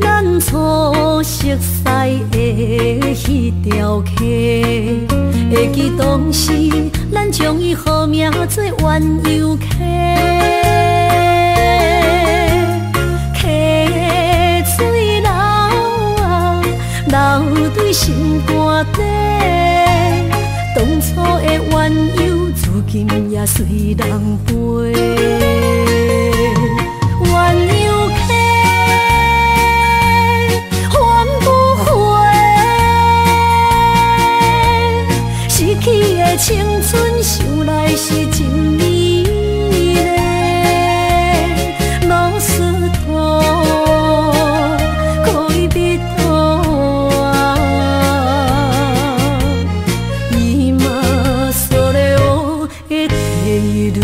咱初熟悉的迄条溪，会记当时咱将伊号名做鸳鸯溪。溪水流啊，流对心肝底。当初的鸳鸯，如今也随人飞。鸳鸯溪，翻不回，逝去的青春，想来是真美丽。老师徒，可以别途啊，伊嘛所了的地路。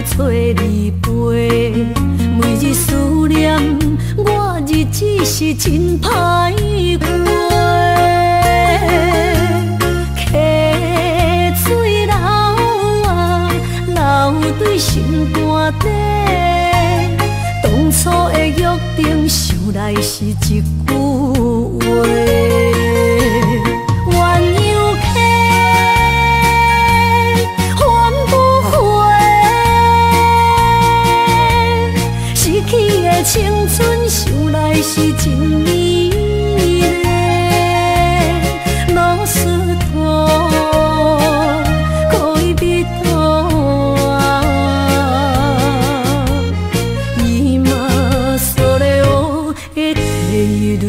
找你陪，每日思念，我日子是真歹过。溪水流啊，流对心肝底。当初的约定，想来是一句话。青春想来是真美丽，老师徒，可以别途啊，伊嘛所了的地路。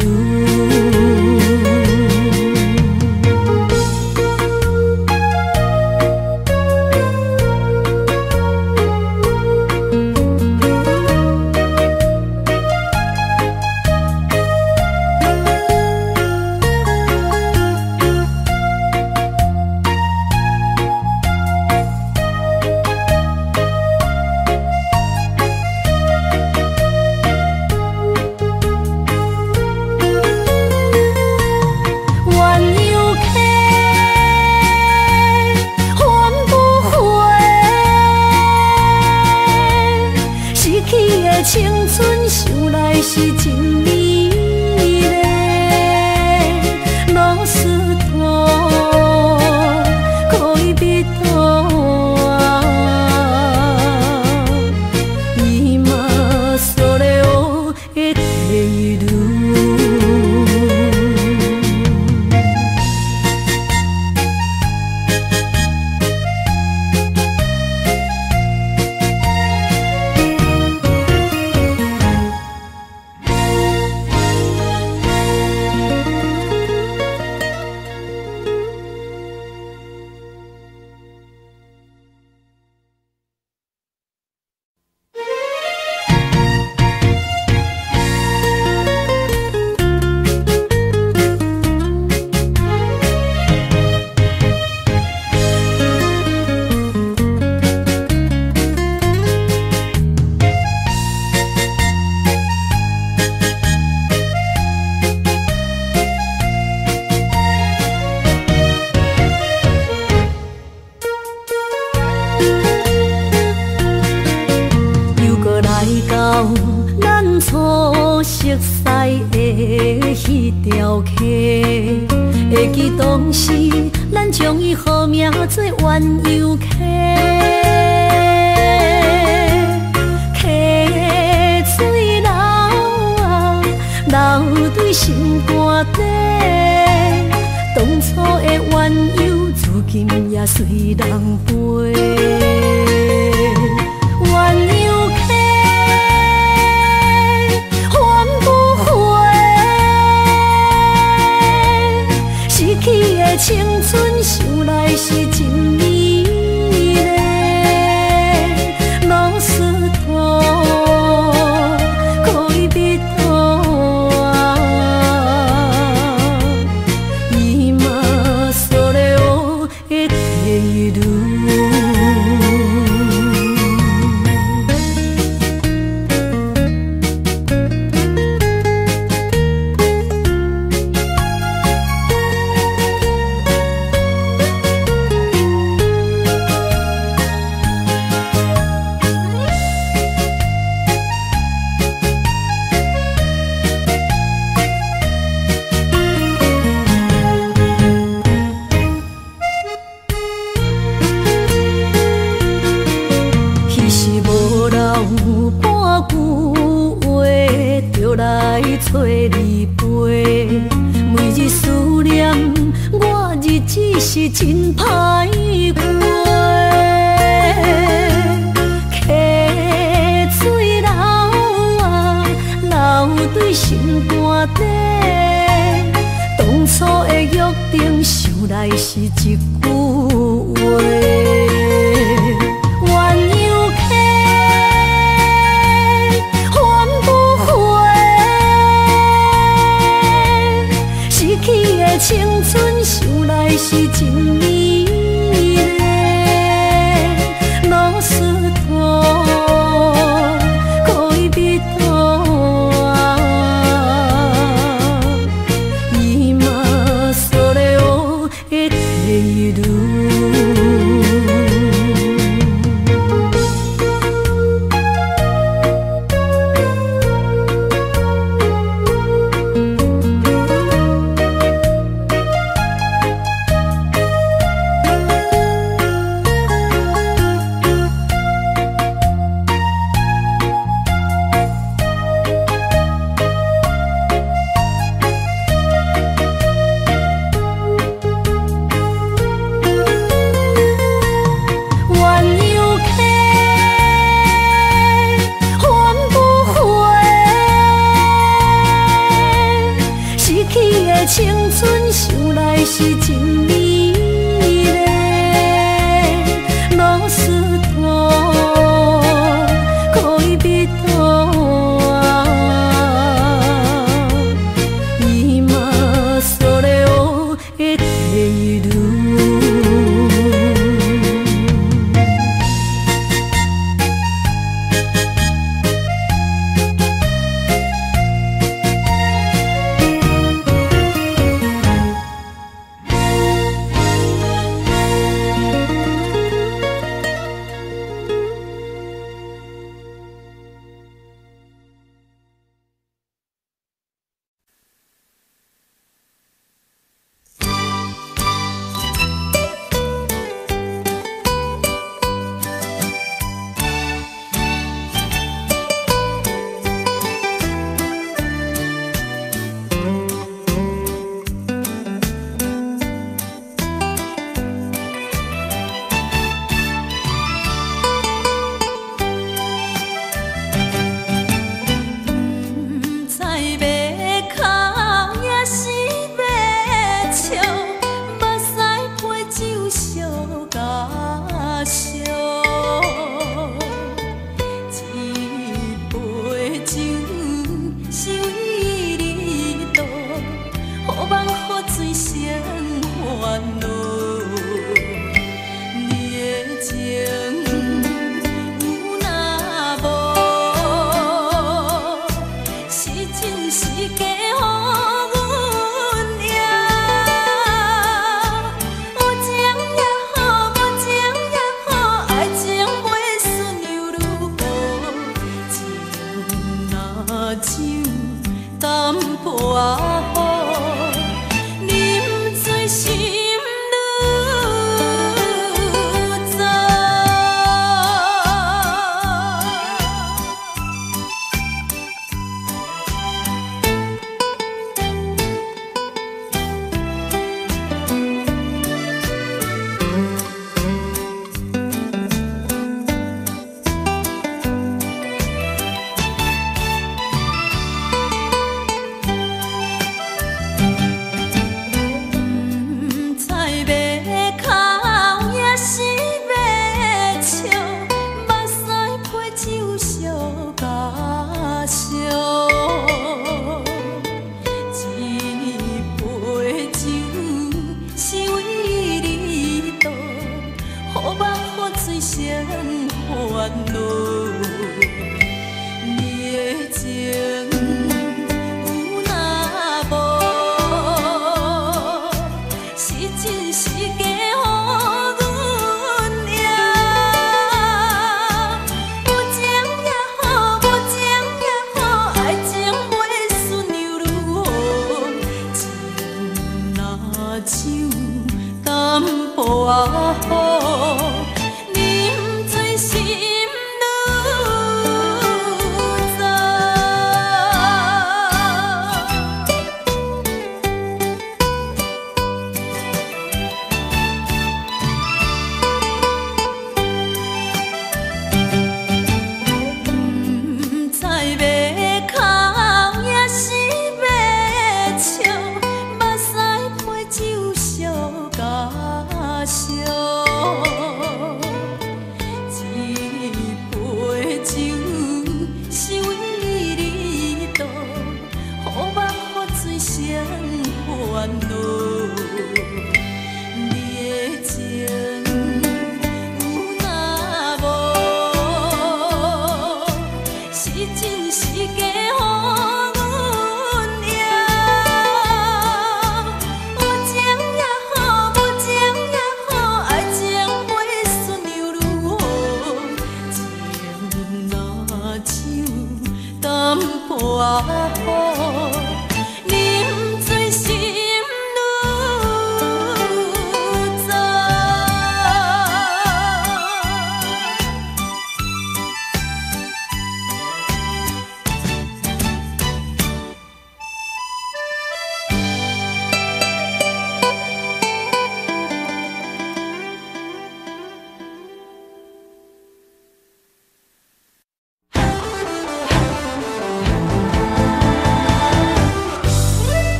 青春想来是真美丽，老师徒，可以别途啊，伊嘛所了的地路。咱初熟悉的迄条溪，会记当时咱将伊号名做鸳鸯溪。溪水流啊，流对心肝底。当初的鸳鸯，如今也随人飞。鸳鸯溪。青春想来是真美找你陪，每日思念，我日子是真歹过。溪水流啊，流对心肝底。当初的约定，想来是一句话。青春想来是真美丽，老师徒可以比多啊，伊嘛所了的体路。青春想来是真美丽，老师徒可以比多啊，伊嘛所了的体路。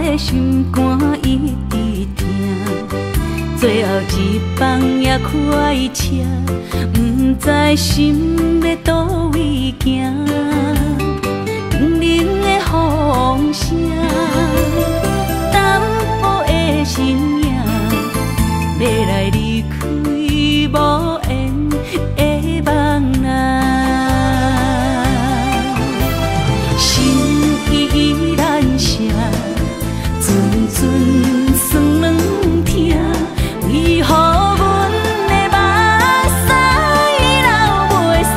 的心肝一直疼。最后一放也开车，不知心要倒位行。冷冷的风声，淡薄的身影，要来离开无缘的梦啊。心依然舍，阵阵酸软疼，为何阮的目屎流袂煞？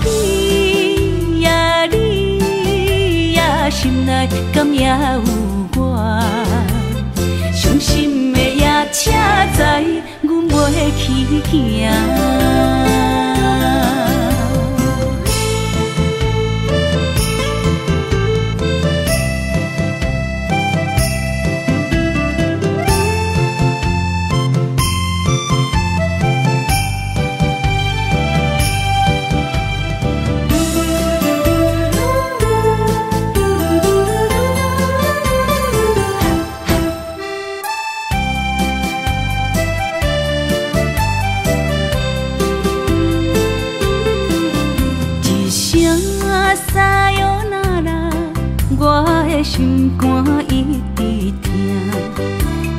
不知呀你呀心内敢也有我？伤心的夜车载，阮袂去行。心肝一直疼，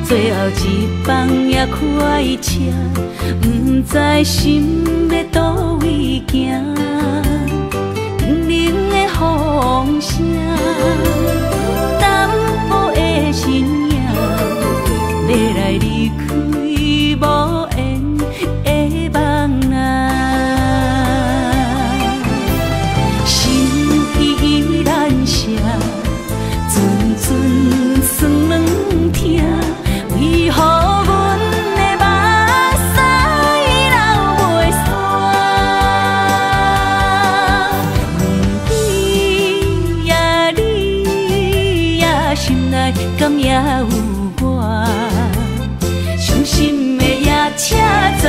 最后一放也开车，不知心要倒位行。冷冷的风声，淡薄的身影，要来离开无缘的梦啊。心依然舍。阵阵酸软疼，为何阮的目屎流袂煞？不知呀你呀心内敢也有我？伤心的夜车载，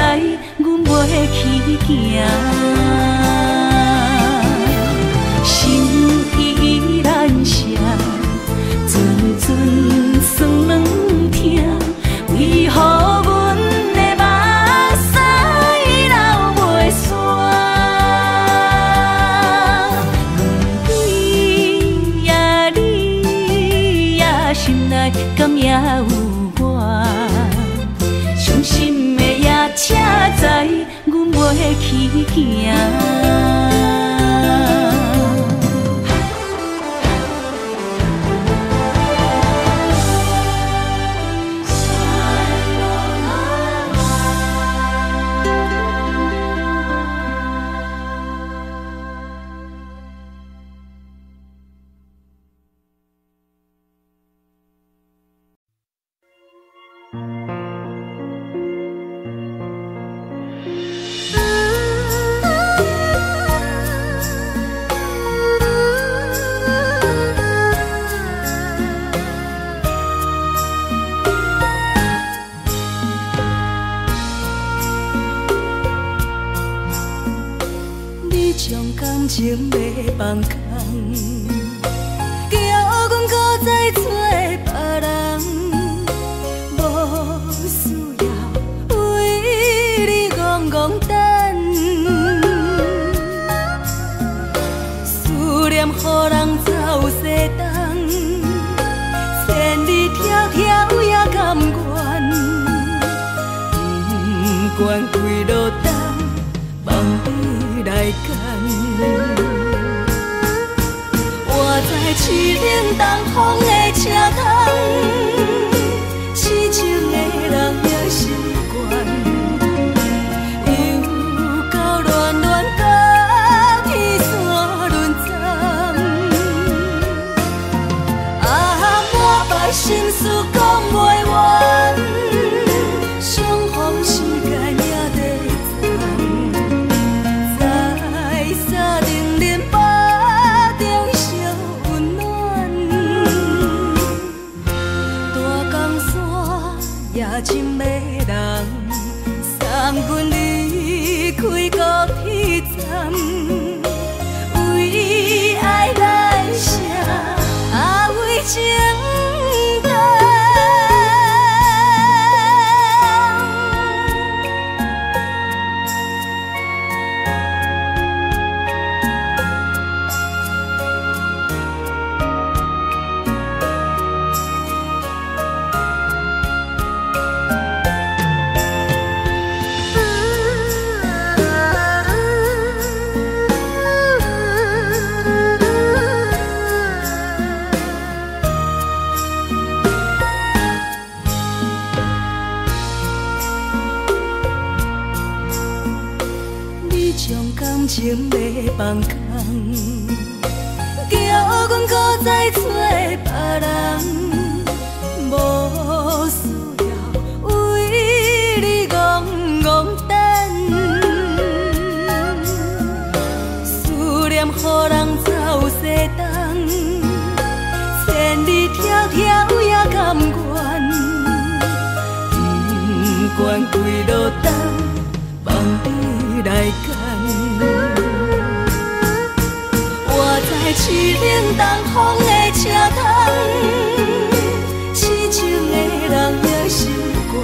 阮袂去行。心依然舍。阵阵酸软疼，为何阮的目屎流袂煞？不知呀你呀心内敢也有我？伤心的夜车载，阮袂去行。情要放空，叫阮搁再找别人，无需要为你戆戆等。思念予人走西东，千里迢迢也甘愿，不管几路灯，望你来干。我在凄冷东风的车窗，痴情的人也习惯，又到恋恋甲天山论战。啊，满腹心事讲袂完，相逢时间也在等，在沙定林巴中相温暖。大情要放空，叫阮搁再找别人，无需要为你戆戆等，思念予人走西东，千里迢迢也甘愿，不管几路灯，望你来赶。我在凄冷东风的车窗，痴情的人也习惯，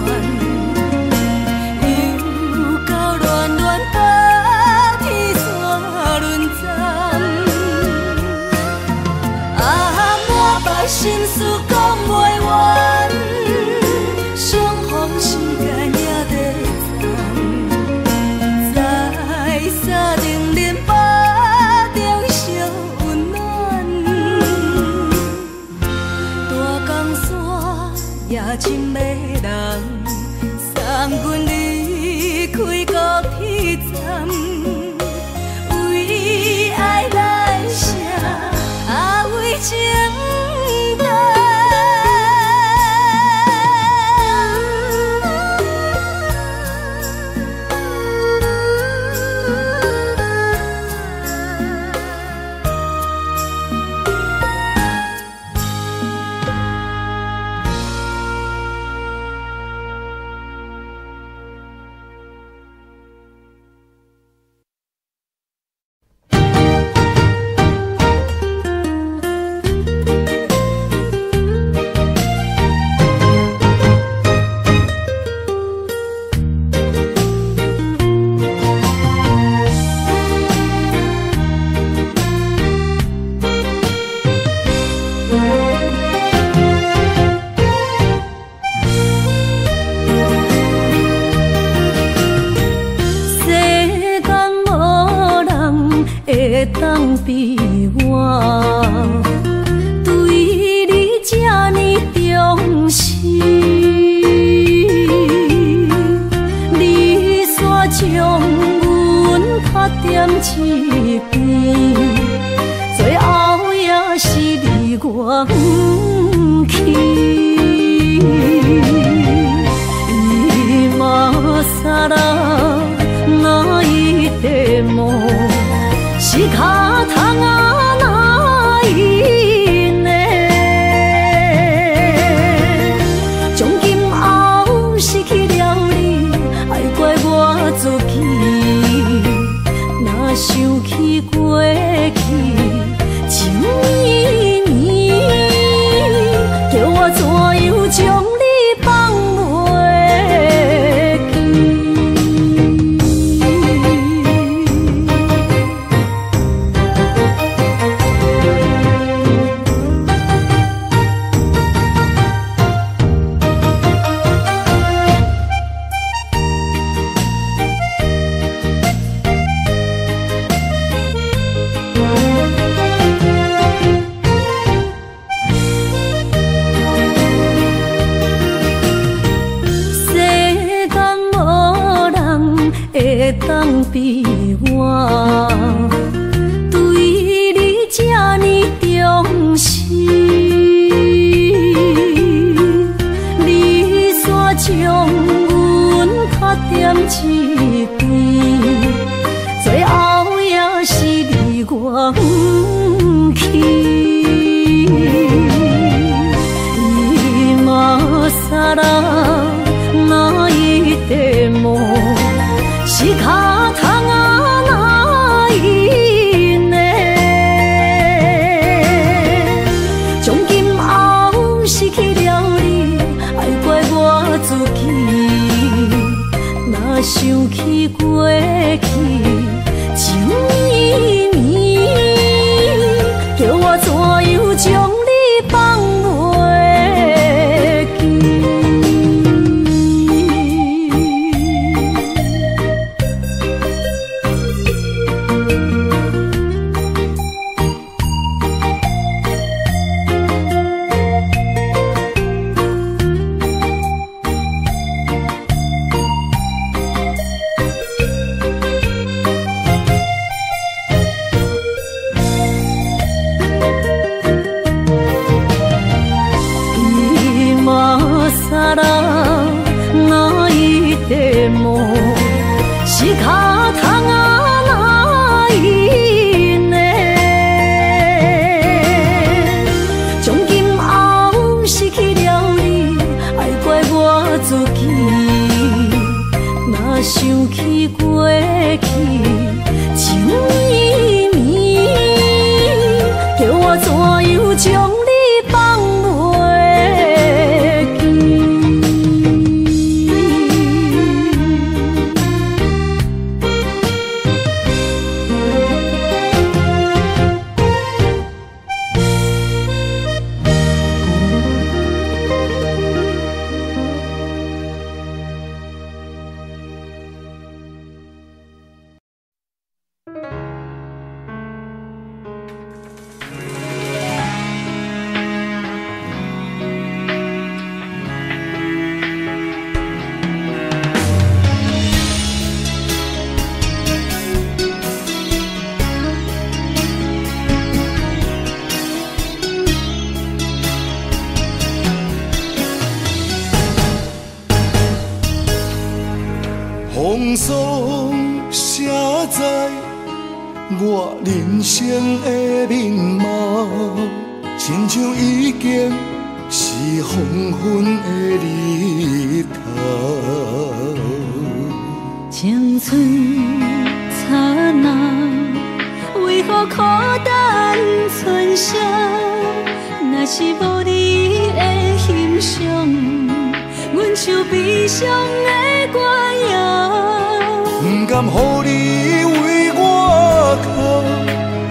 又到恋恋把天线轮转。啊，满腹心事讲袂完，相逢时间也在站，在山顶林巴中烧温暖，大江山也深的人，送阮离开高铁站，为爱来写为情灯。当比我对你这呢重视，你煞将阮拍点一边，最后也是你我不去。今ら泣いても仕方がないね。从今后失去了你，爱怪我自己。若想起过去情绵绵，叫我怎样将你放袂记？当比我对你这呢重视，你煞将阮拍点一边，最后也是你我不去。今さら泣いても仕方がないね。从今后失去了你，爱怪我自己。若想起过去情绵绵，叫我怎样将你放袂记？霜写在我人生的面貌，亲像已经是黄昏的日头。青春刹那，为何孤单存剩？若是无你的欣赏，阮像悲伤的歌谣。不甘予你为我哭，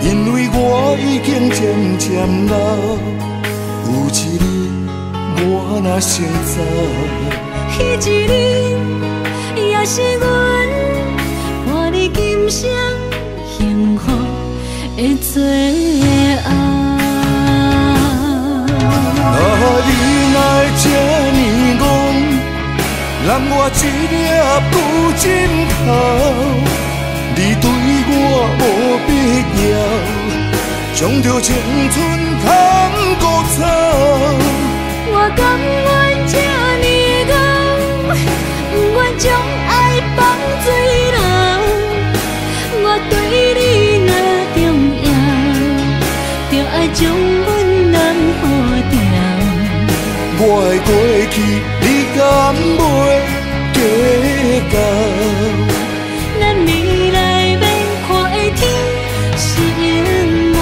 因为我已经渐渐老。有一日我若先走，彼一日也是阮伴你今生幸福的最后。你来这呢戆，揽我一粒不枕头。你对我无必要，将着青春通孤草。我甘愿这呢戆，不愿将爱放水流。我对你若重要，就爱将阮人付掉。我的过去，你敢袂计较？咱未来免看的天是永远，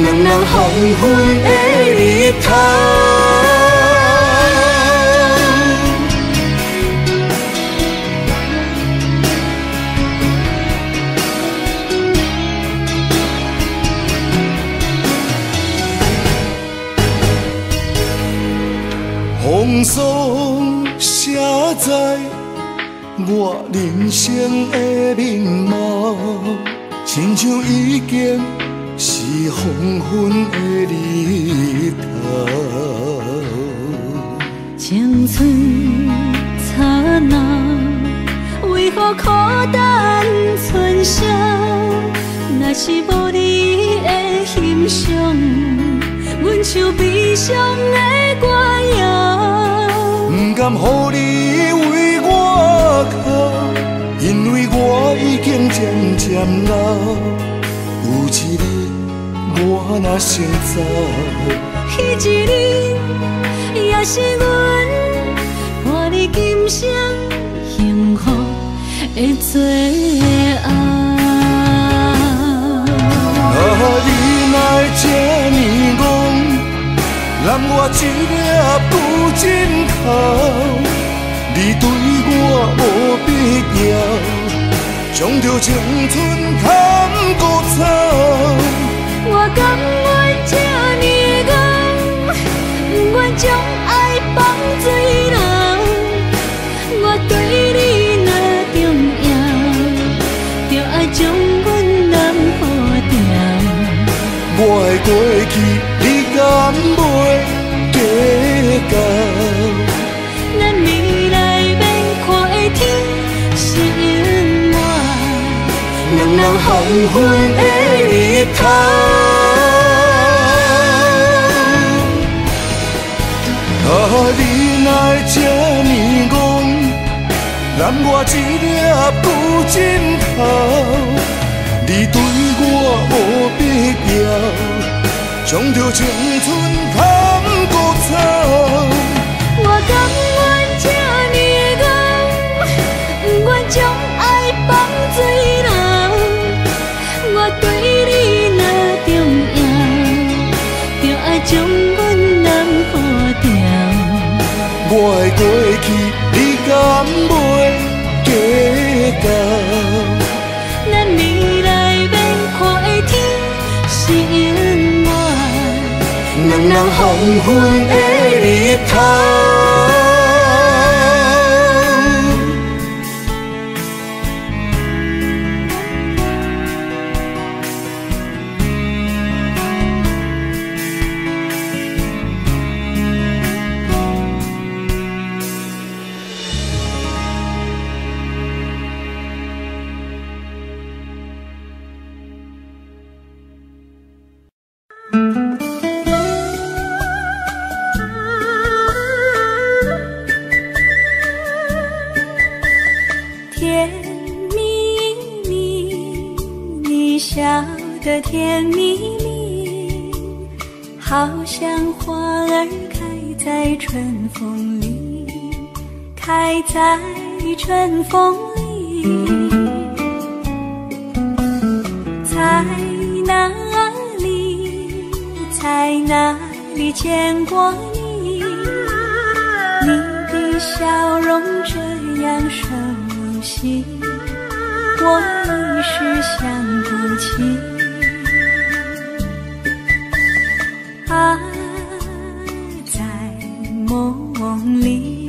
两人黄昏的日头。风霜写在我人生的面貌，亲像已经是黄昏的日头。青春刹那，为何孤单存剩？若是无你的欣赏，阮像悲伤的歌谣。不甘予你为我哭，因为我已经渐渐老。有一日我若先走，彼一日也是阮伴你今生幸福的最后。你来这呢戆，揽我一粒不枕头。你对我无必要，将着青春通孤草。我甘愿这呢戆，不愿将爱放水流。我对你若重要，就爱将阮人付掉。我的过去，你敢袂计较？咱未来免看的天是永远，两人黄昏的日头。你来这呢戆，揽我一粒不枕头。你对我无必要，将着青春通孤草。我甘愿这呢戆，不愿将爱放水流。我对你若重要，就爱将阮人付掉。我的过去，你敢袂计较？咱未来免看的天是永远，两人黄昏的日头。的甜蜜蜜，好像花儿开在春风里，开在春风里。在哪里，在哪里见过你？你的笑容这样熟悉，我一时想不起。啊，在梦里，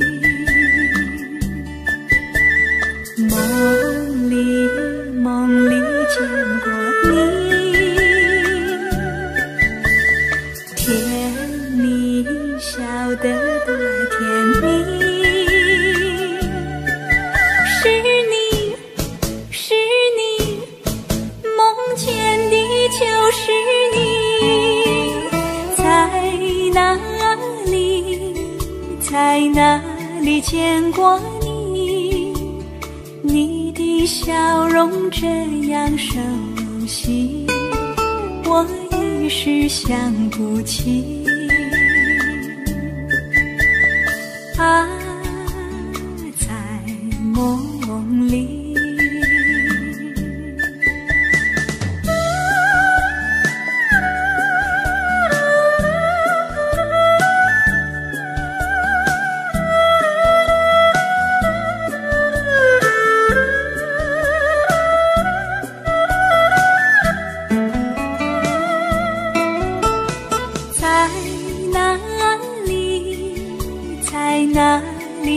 梦里，梦里见过你，甜蜜笑得多甜蜜。就是你，在哪里，在哪里见过你？你的笑容这样熟悉，我一时想不起。啊，在梦里。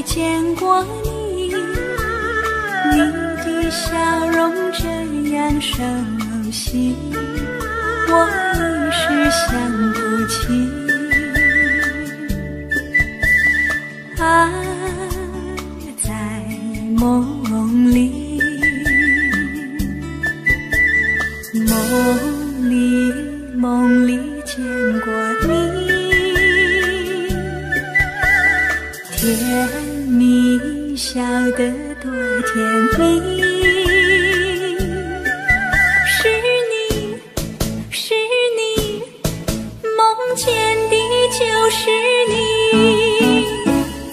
见过你，你的笑容这样熟悉，我一时想不起。啊，在梦里，梦里，梦里见过你，甜蜜笑得多甜蜜。是你，是你，梦见的就是你。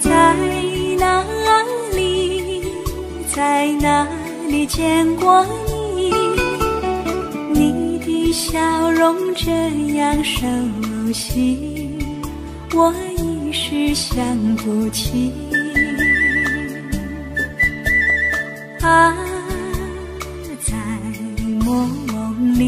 在哪里，在哪里见过你？你的笑容这样熟悉，我一时想不起。啊，在梦里。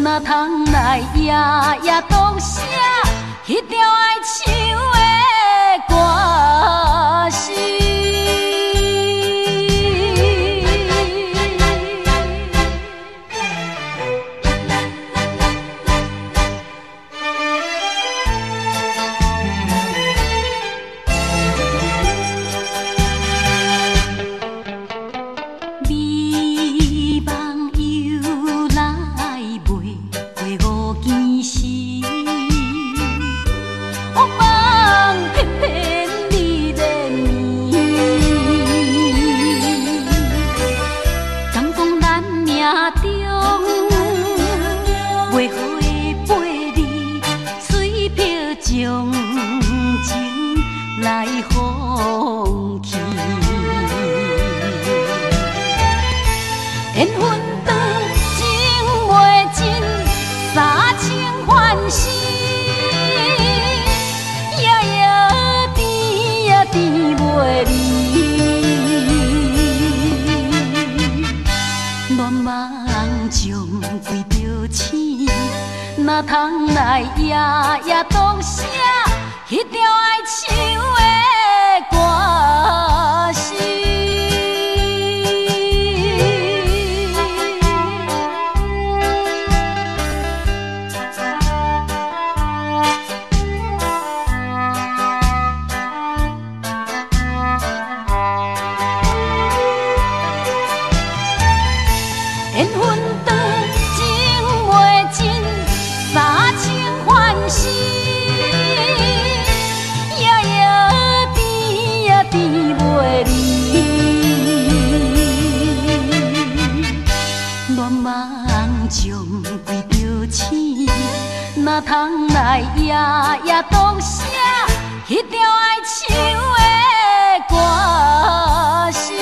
哪通来夜夜读写迄条爱唱的歌词？你为着醒，哪通来夜夜独写迄条爱唱的歌词？缘分长情袂尽，三情换死，夜夜甜呀甜袂离。恋梦中为着醒，哪通来夜夜独写迄条爱唱的歌词？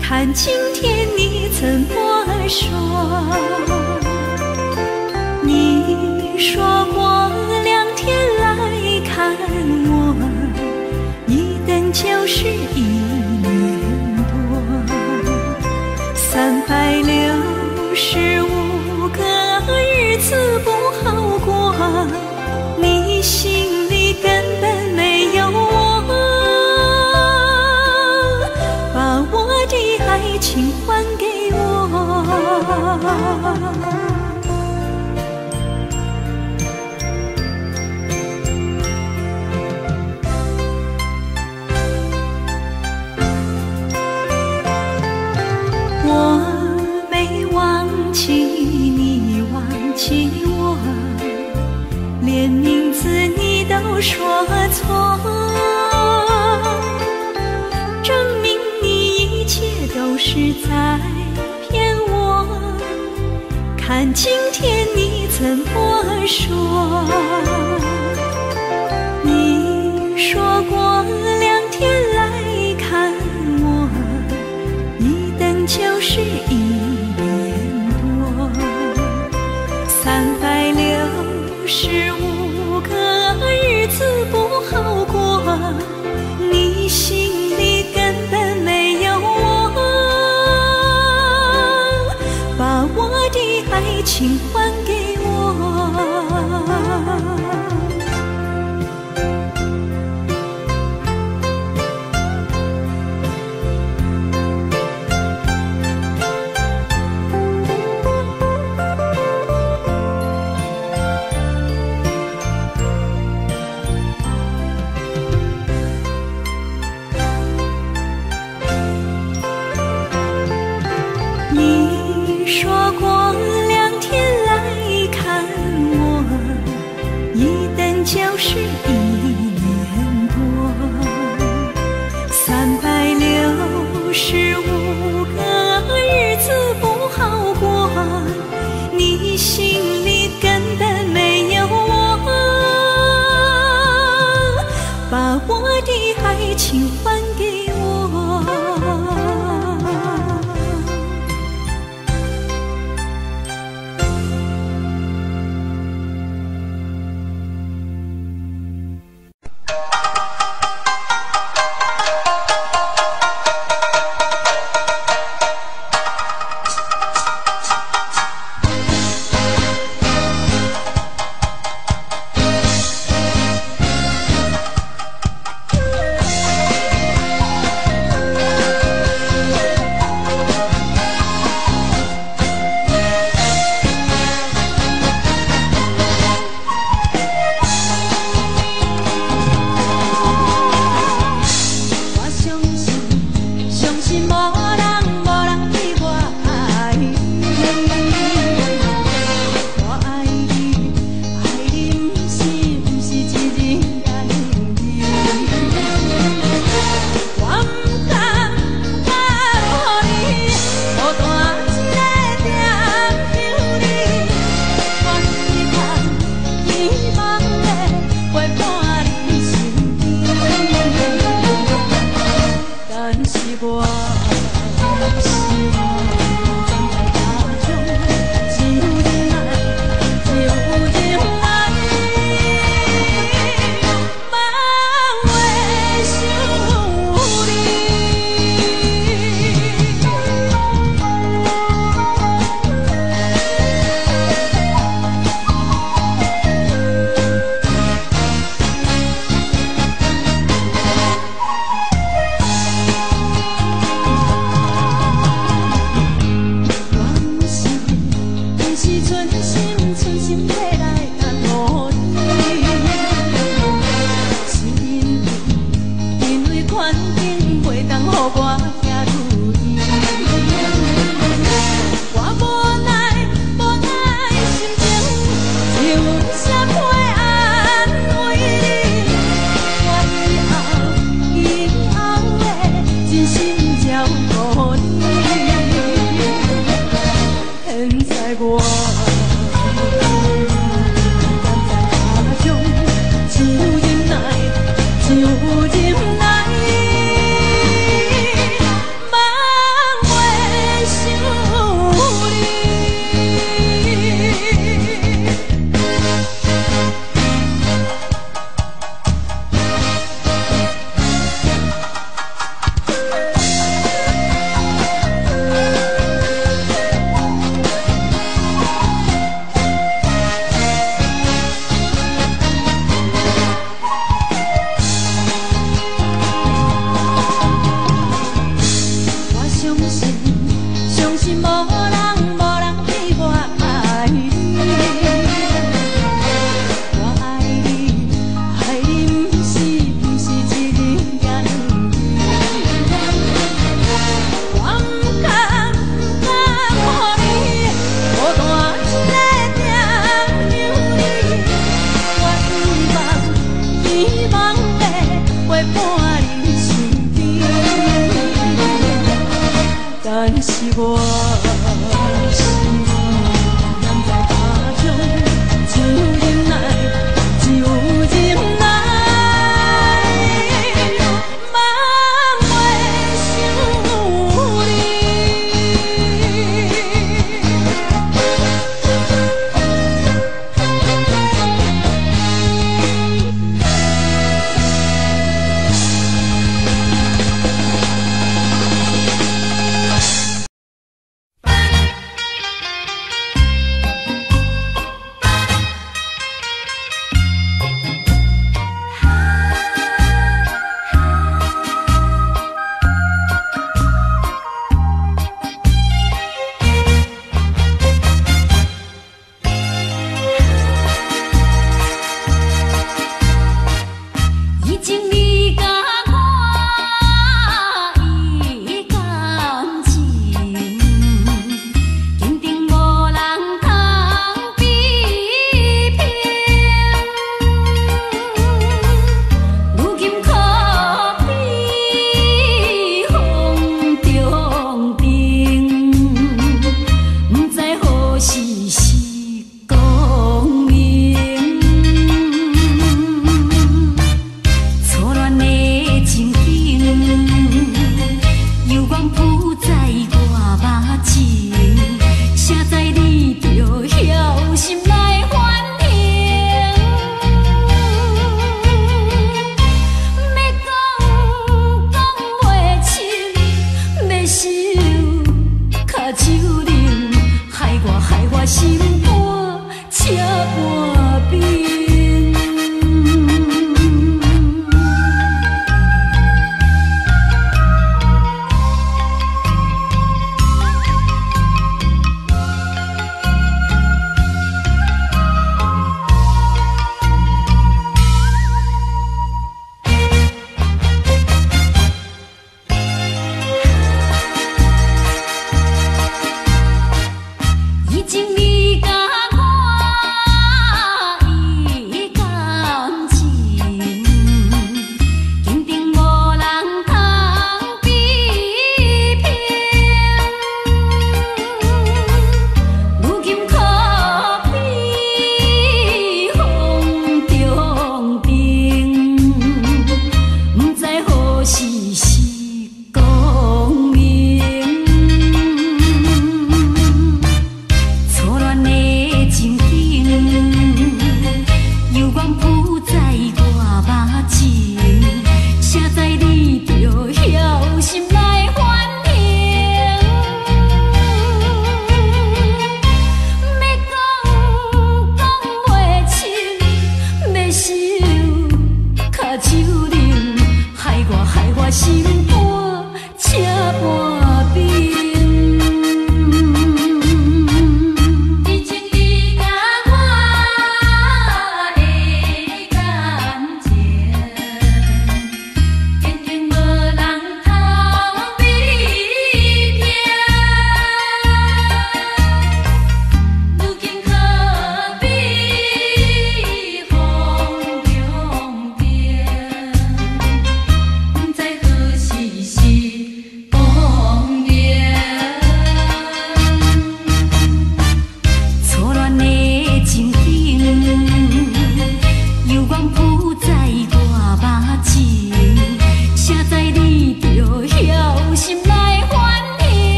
看今天你怎么说？你说过2天来看我，一等就是1年多，365个日子不好过，你心里根本没有我，把我的爱情还给我。我没忘记你忘记我，连名字你都说错，证明你一切都是在骗我。看今天你怎么说？你说过2天来看我，一等就是1年多，365个日子不好过，你心里根本没有我，把我的爱情还给我。你说过2天来看我，一等就是1年多，365个日子不好过，你心里根本没有我，把我的爱情还给我。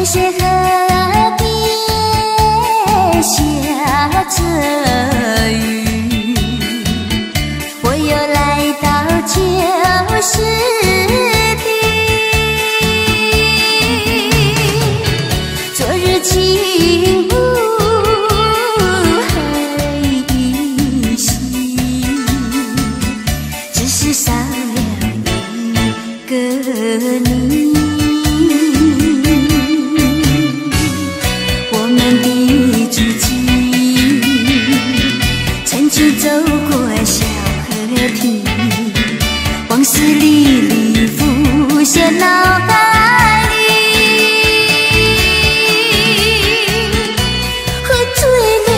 谢河边下着雨，我又来到旧时地。昨日轻雾还依稀，只是少了一个你。走过小河堤，往事历历浮现脑海里。喝醉了，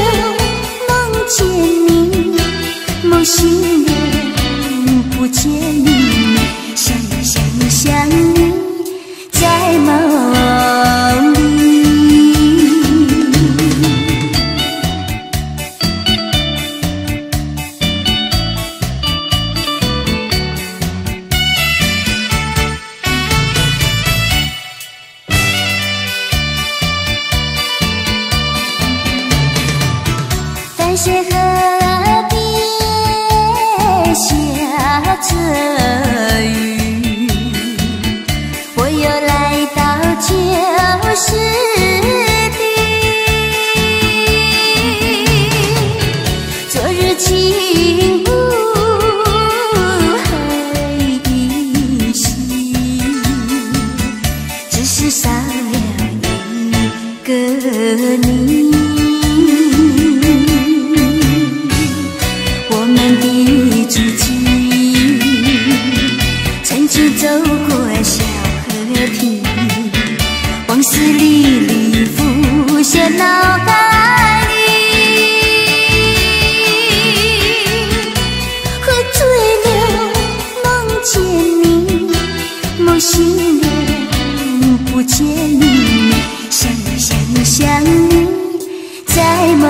梦见你，梦醒了，不见你，想你，在梦里。淡水河边下着雨，我又来到旧时地。昨日轻雾还依稀，只是少了一个你。我们的足迹曾经走过小河堤，往事历历浮现脑海里。喝醉了，梦见你，梦醒了，不见你，想你，在梦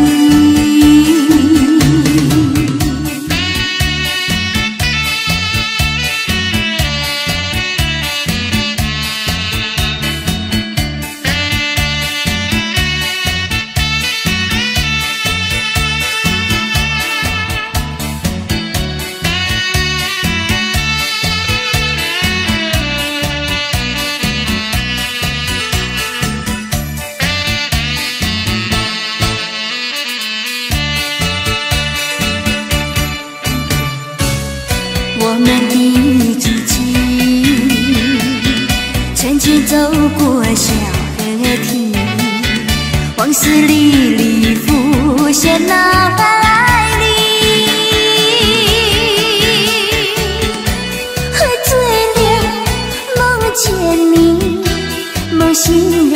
里。我们的足迹曾经走过小河堤，往事历历浮现脑海里。喝醉了，梦见你，梦醒了，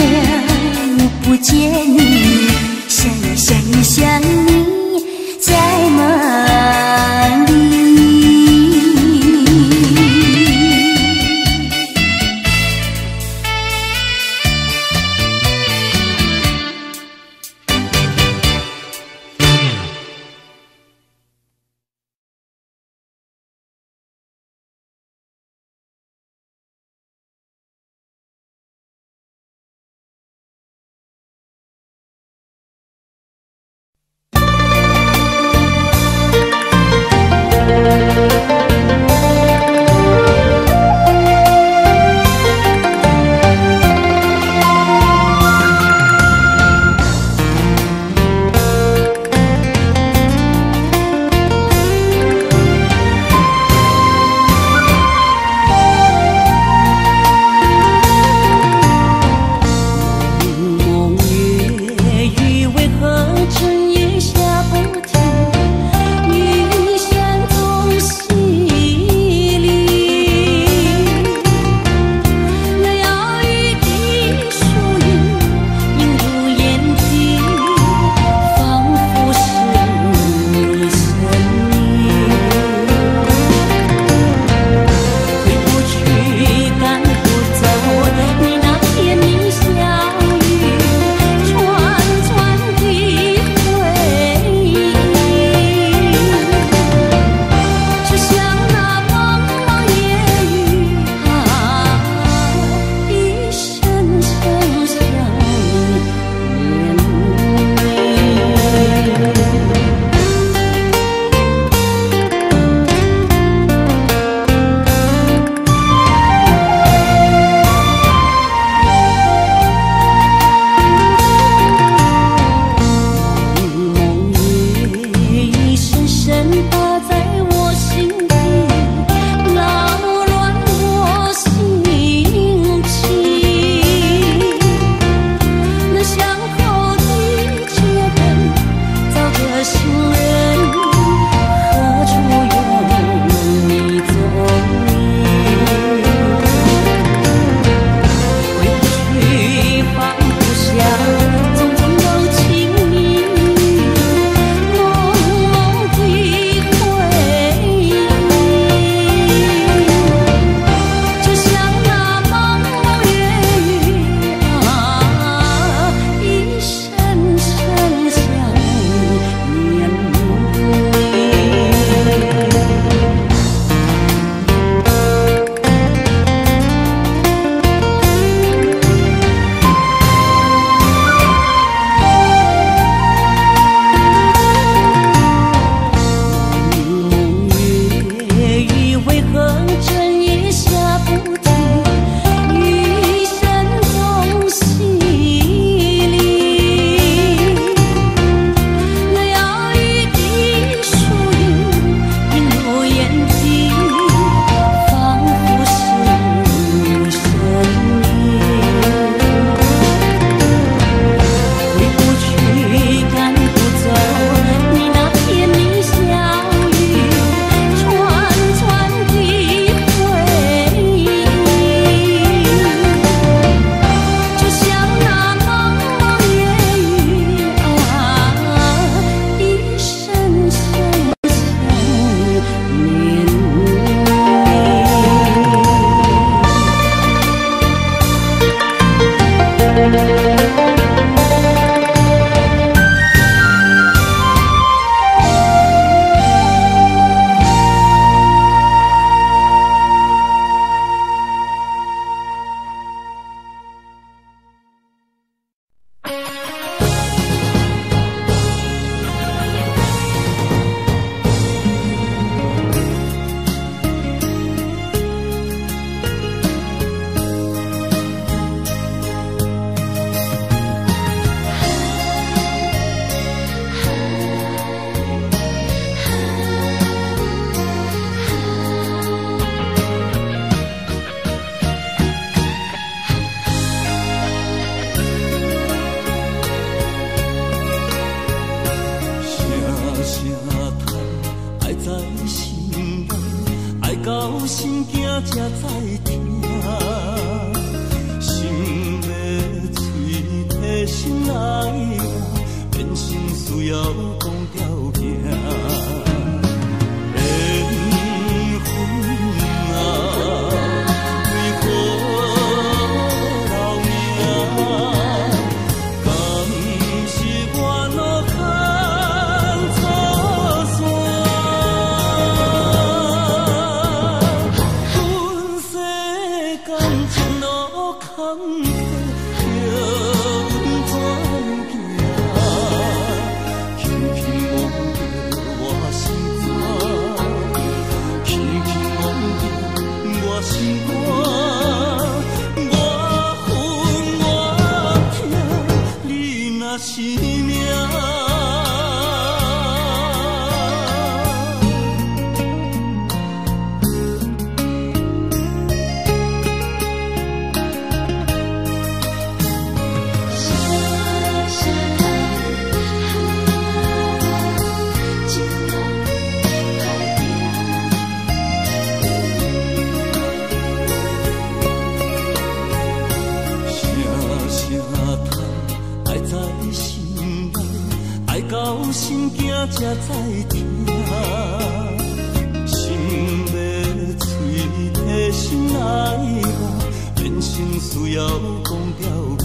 不见你，想你，在梦里。才知听，心要嘴提心爱我，变心需要讲条件。缘分啊，为何留名？敢是我路牵错线？阮世间前路坎坷，叫阮怎行？轻轻摸着我心肝，轻轻摸着我心肝，我恨我痛，你若是命。到心惊才知听，心要嘴提心爱我，变成需要讲条件。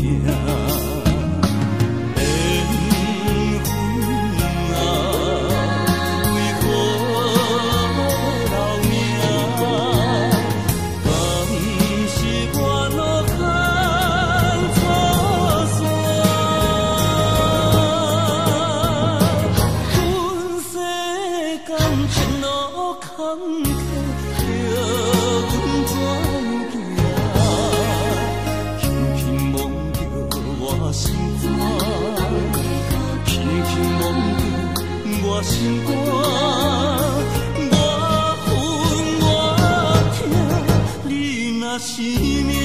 心肝，我恨我痛，你若是命。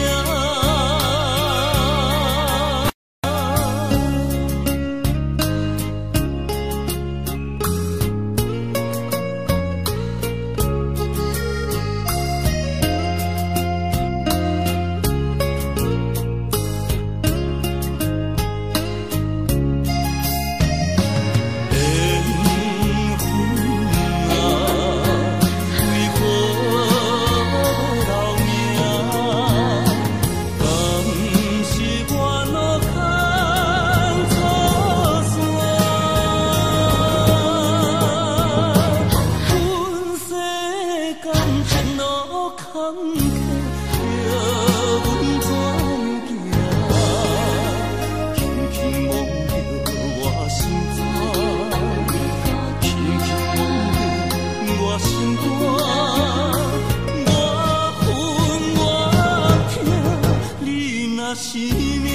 是命。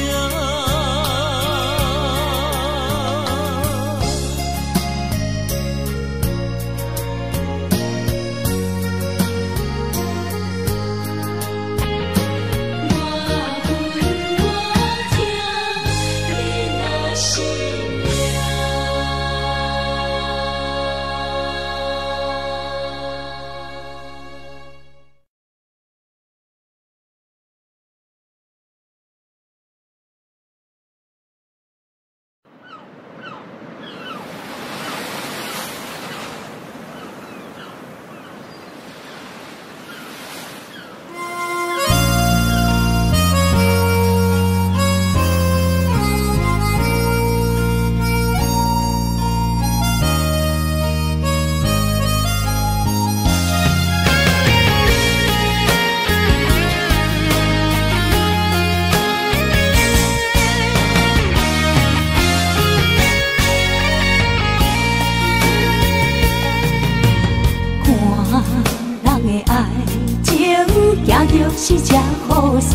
是这好势，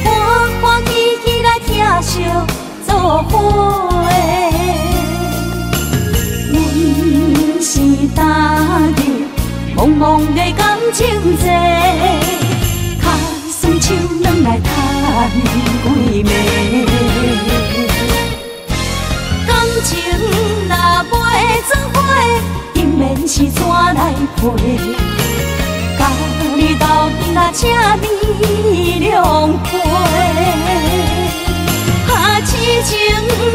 欢欢喜喜来听相作伙的。阮是今日茫茫的感情债，卡算手软来赚几暝。感情若袂做伙，永远是怎来陪？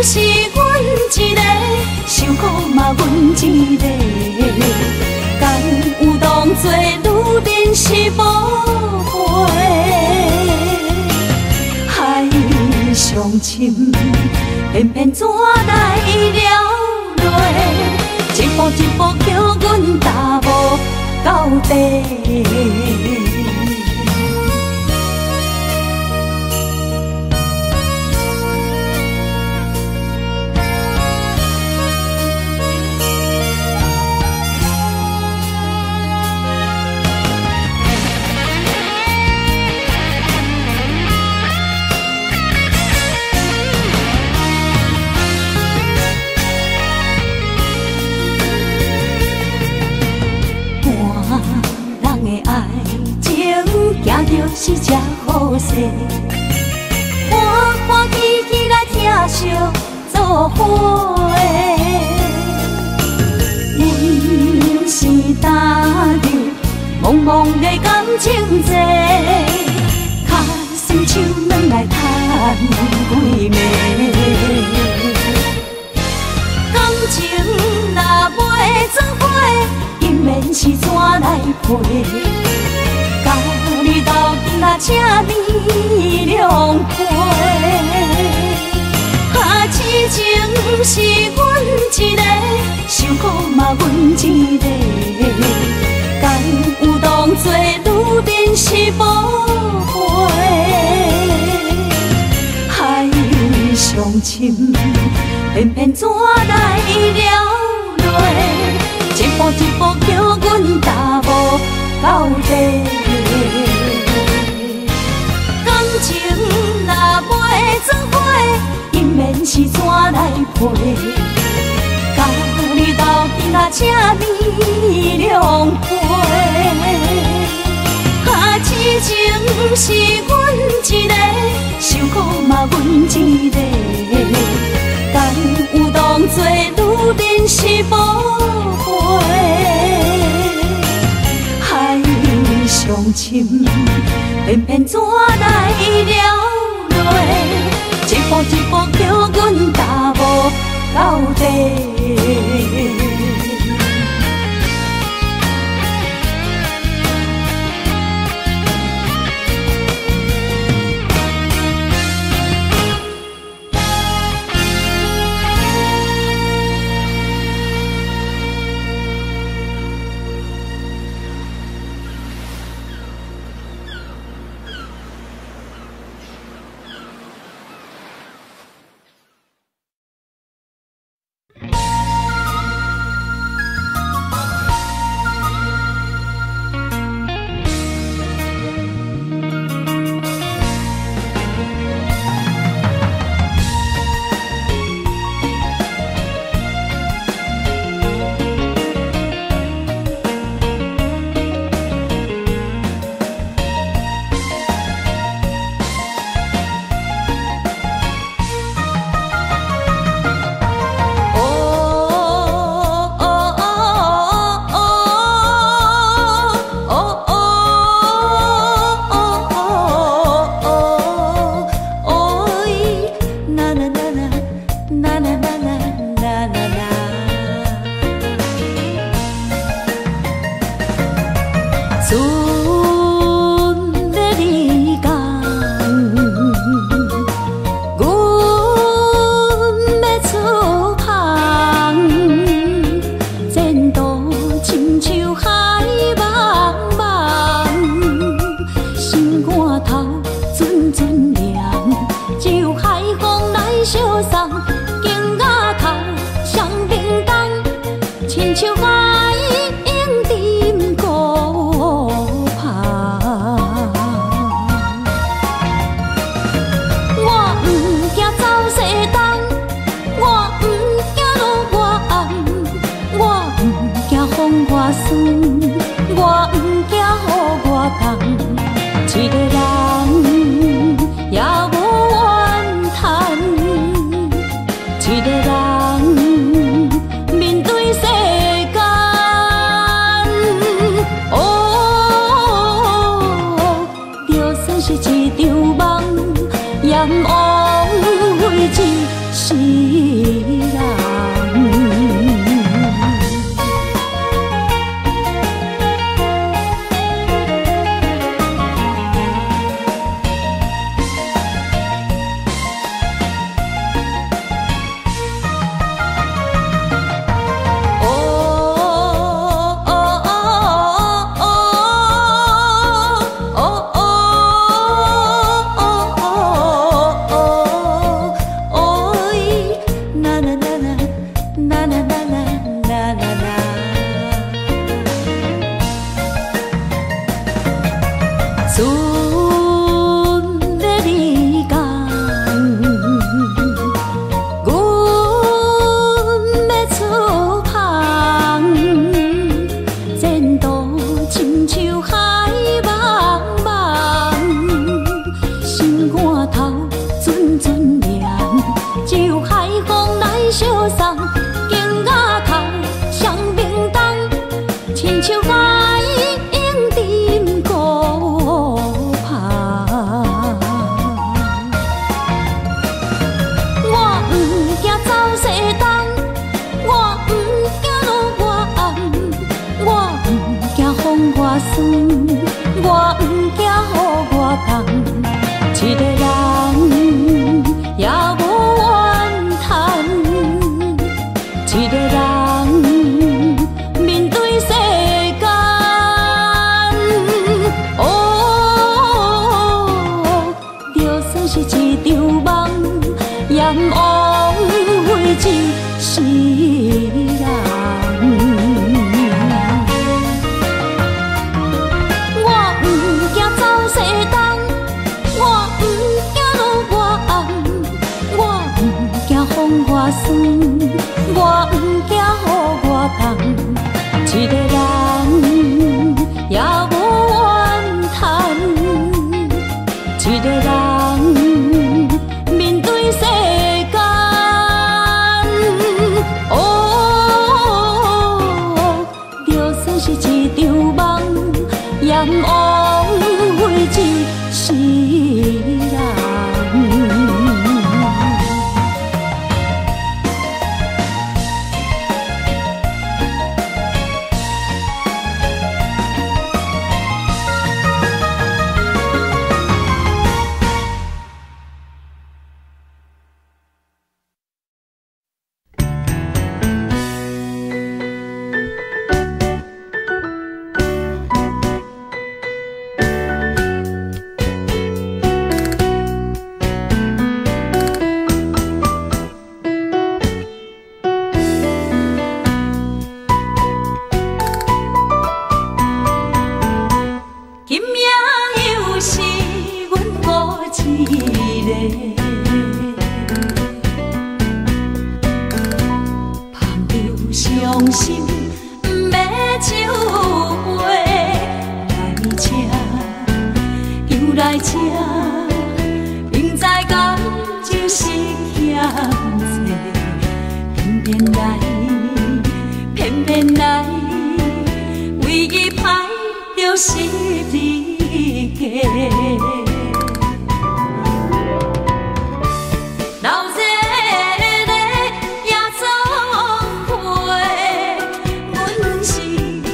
是阮一个，受苦嘛阮一个，敢有当作女人是无悔？海上深，偏偏怎来了落？一步一步叫阮踏无到底。行就是这好势，欢欢喜喜来疼惜做伙的。阮是踏入茫茫的感情债，脚酸手软来叹几暝。感情若袂做伙，因免是怎来陪？甲你斗阵啊，请你谅解。痴情是阮一个，受苦嘛阮一个，敢有当作女人是无悔？海上深，偏偏怎来了落？一步一步叫阮踏无到底。感情若袂做伙，因免是怎来陪？甲你斗阵啊，请你谅解。痴情是阮一个，受苦嘛阮一个，敢有当作女人是无悔？海上深，偏偏怎来了落？一步一步叫阮踏无到底。是人。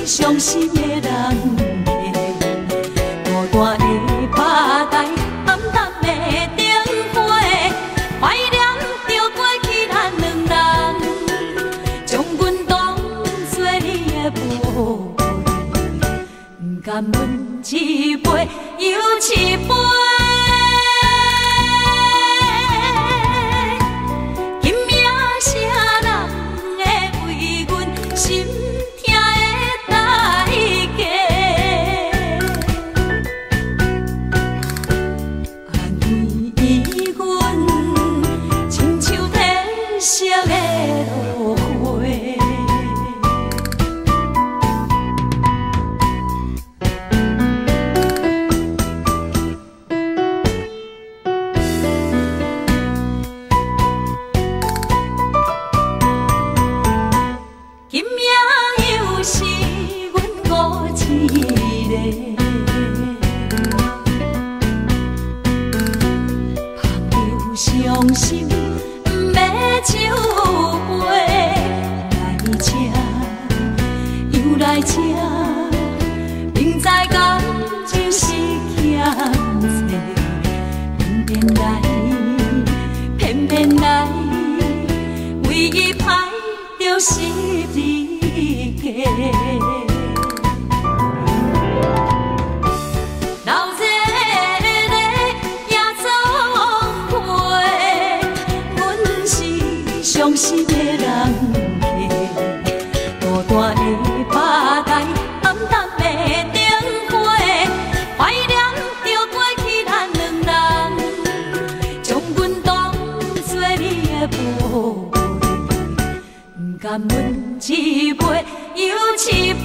伤心，不要这，明知感情是欠债，偏偏来，唯一歹就是你家。老这个也作伙，阮是伤心的人家，大大的巴台，暗淡的灯花，怀念着过去咱两人，将阮当作你的宝贝，不甘阮一杯又一杯。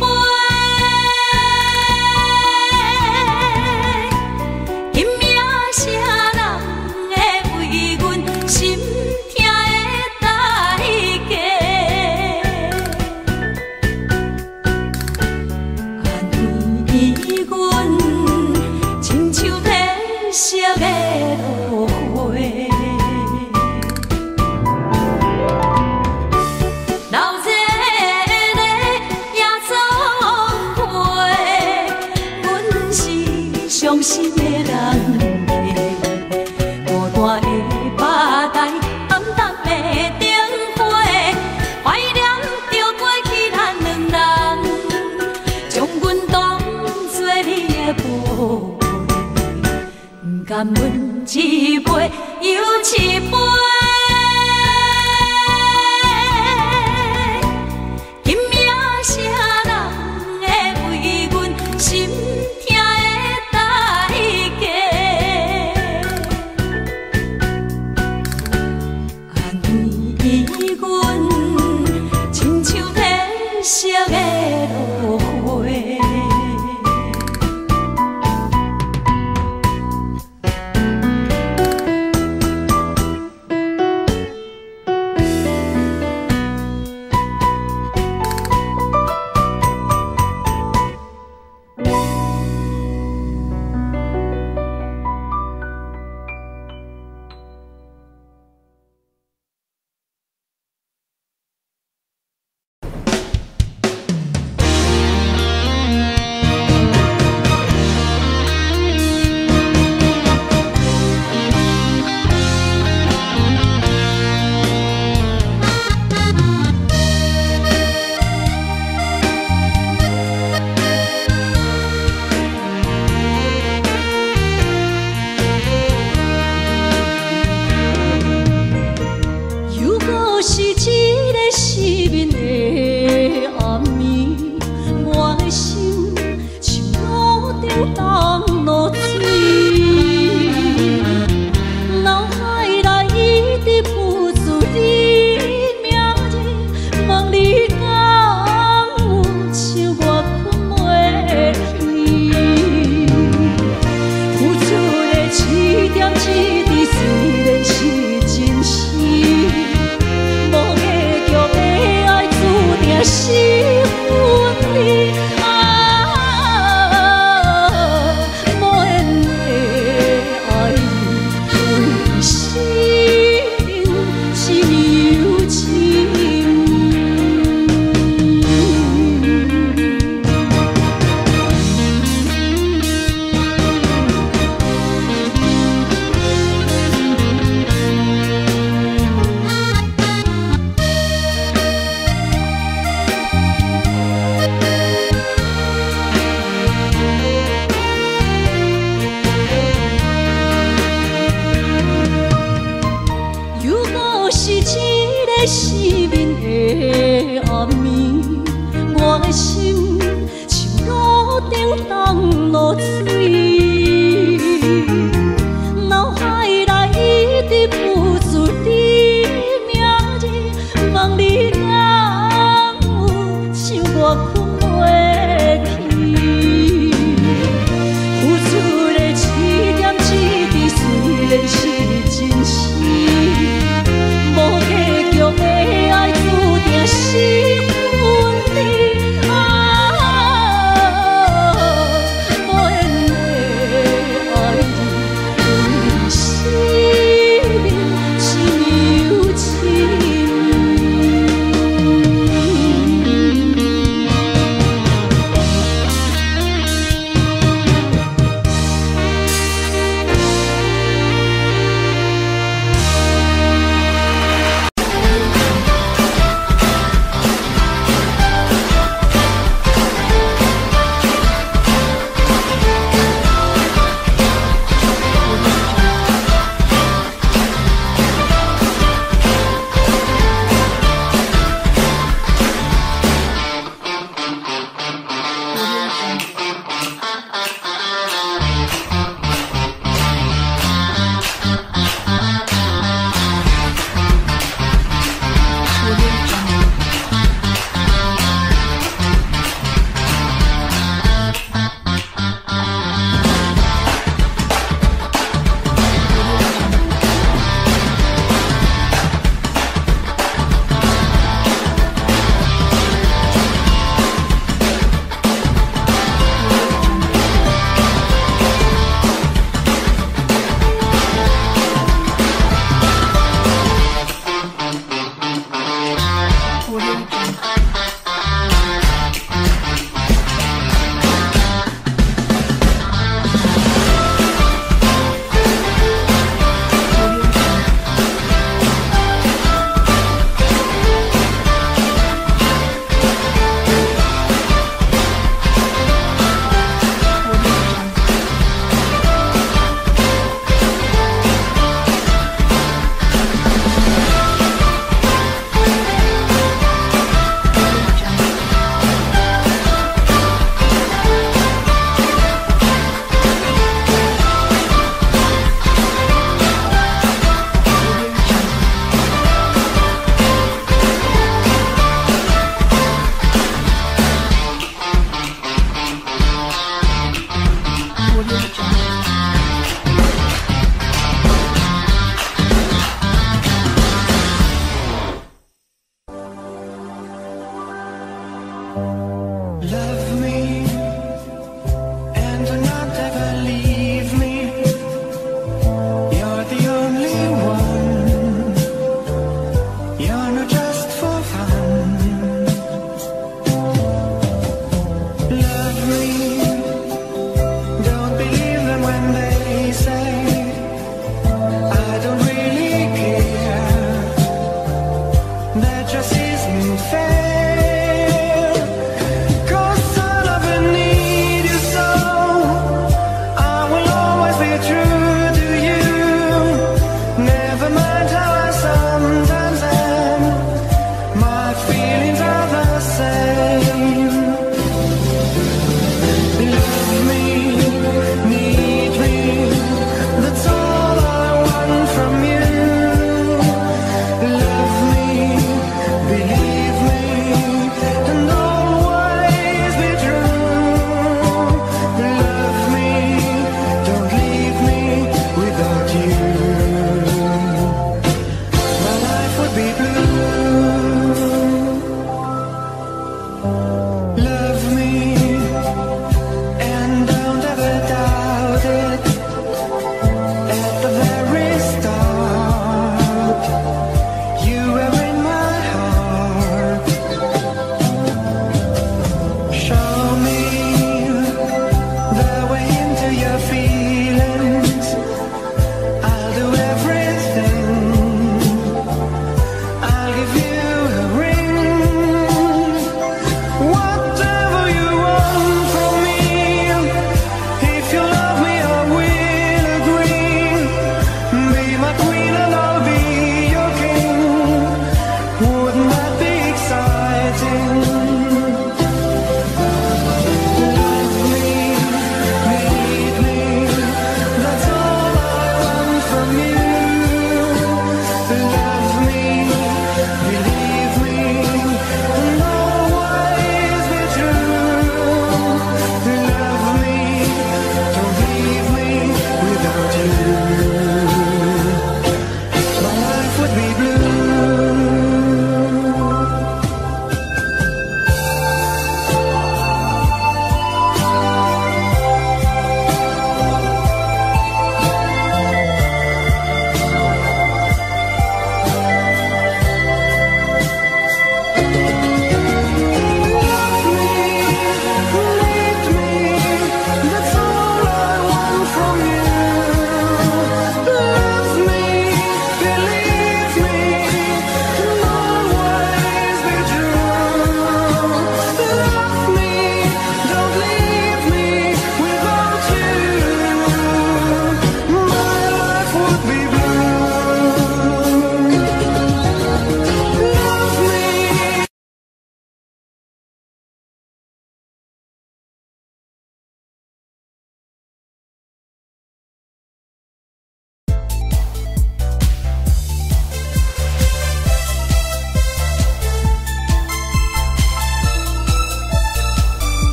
伤心的人家，大大的巴台，暗淡的灯花，怀念着过去咱两人，将阮当作你的宝贝，不甘阮一杯又一杯。起点。